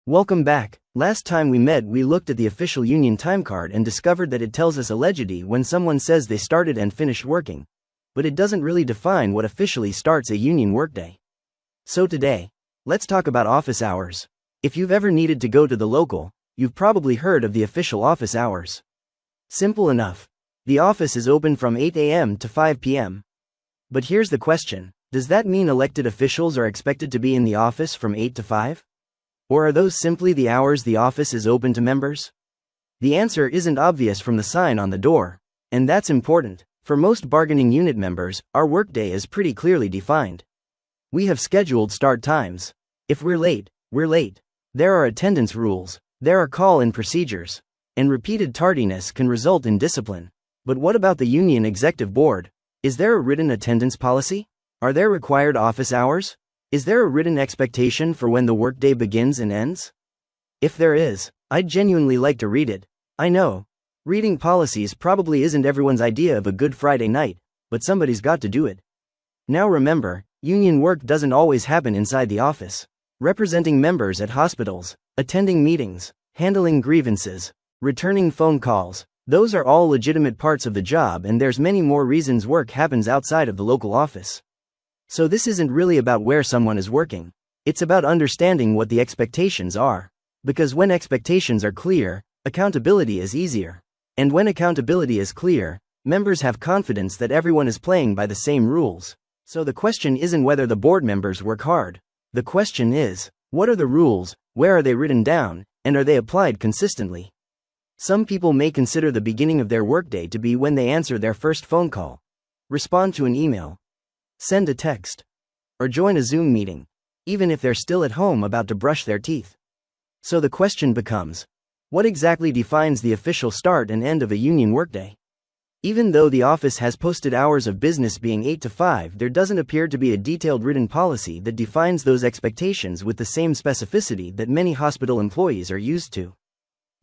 Welcome back. Last time we met, we looked at the official union time card and discovered that it tells us allegedly when someone says they started and finished working. But it doesn't really define what officially starts a union workday. So today, let's talk about office hours. If you've ever needed to go to the local, you've probably heard of the official office hours. Simple enough. The office is open from 8 a.m. to 5 p.m. But here's the question. Does that mean elected officials are expected to be in the office from 8 to 5? Or are those simply the hours the office is open to members? The answer isn't obvious from the sign on the door. And that's important. For most bargaining unit members, our workday is pretty clearly defined. We have scheduled start times. If we're late, we're late. There are attendance rules. There are call-in procedures. And repeated tardiness can result in discipline. But what about the union executive board? Is there a written attendance policy? Are there required office hours? Is there a written expectation for when the workday begins and ends? If there is, I'd genuinely like to read it. I know, reading policies probably isn't everyone's idea of a good Friday night, but somebody's got to do it. Now remember, union work doesn't always happen inside the office. Representing members at hospitals, attending meetings, handling grievances, returning phone calls, those are all legitimate parts of the job, and there's many more reasons work happens outside of the local office. So this isn't really about where someone is working. It's about understanding what the expectations are. Because when expectations are clear, accountability is easier. And when accountability is clear, members have confidence that everyone is playing by the same rules. So the question isn't whether the board members work hard. The question is, what are the rules, where are they written down, and are they applied consistently? Some people may consider the beginning of their workday to be when they answer their first phone call, respond to an email, send a text, or join a Zoom meeting, even if they're still at home about to brush their teeth. So the question becomes, what exactly defines the official start and end of a union workday? Even though the office has posted hours of business being 8 to 5, there doesn't appear to be a detailed written policy that defines those expectations with the same specificity that many hospital employees are used to.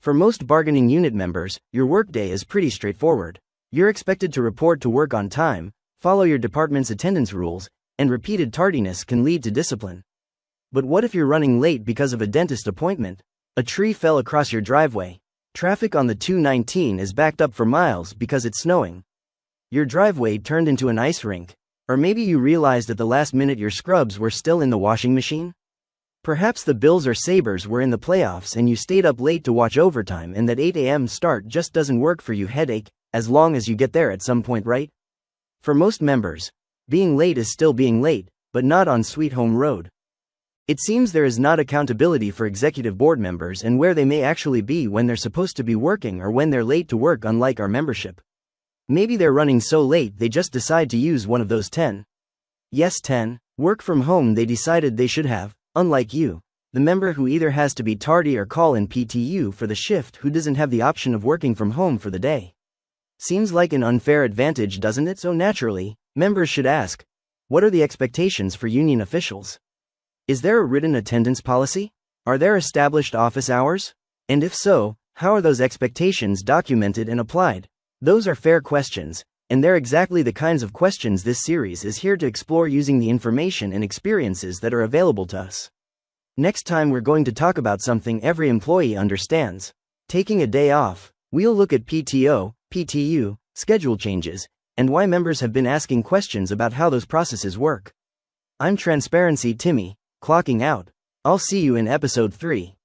For most bargaining unit members, your workday is pretty straightforward. You're expected to report to work on time, follow your department's attendance rules, and repeated tardiness can lead to discipline. But what if you're running late because of a dentist appointment? A tree fell across your driveway. Traffic on the 219 is backed up for miles because it's snowing. Your driveway turned into an ice rink. Or maybe you realized at the last minute your scrubs were still in the washing machine? Perhaps the Bills or Sabres were in the playoffs and you stayed up late to watch overtime, and that 8 a.m. start just doesn't work for you. Headache, as long as you get there at some point, right? For most members, being late is still being late, but not on Sweet Home Road. It seems there is not accountability for executive board members and where they may actually be when they're supposed to be working or when they're late to work, unlike our membership. Maybe they're running so late they just decide to use one of those 10 work from home they decided they should have, unlike you, the member who either has to be tardy or call in PTU for the shift, who doesn't have the option of working from home for the day. Seems like an unfair advantage, doesn't it? So naturally, members should ask, what are the expectations for union officials? Is there a written attendance policy? Are there established office hours? And if so, how are those expectations documented and applied? Those are fair questions, and they're exactly the kinds of questions this series is here to explore using the information and experiences that are available to us. Next time we're going to talk about something every employee understands: taking a day off. We'll look at PTO, PTU, schedule changes, and why members have been asking questions about how those processes work. I'm Transparency Timmy, clocking out. I'll see you in episode 3.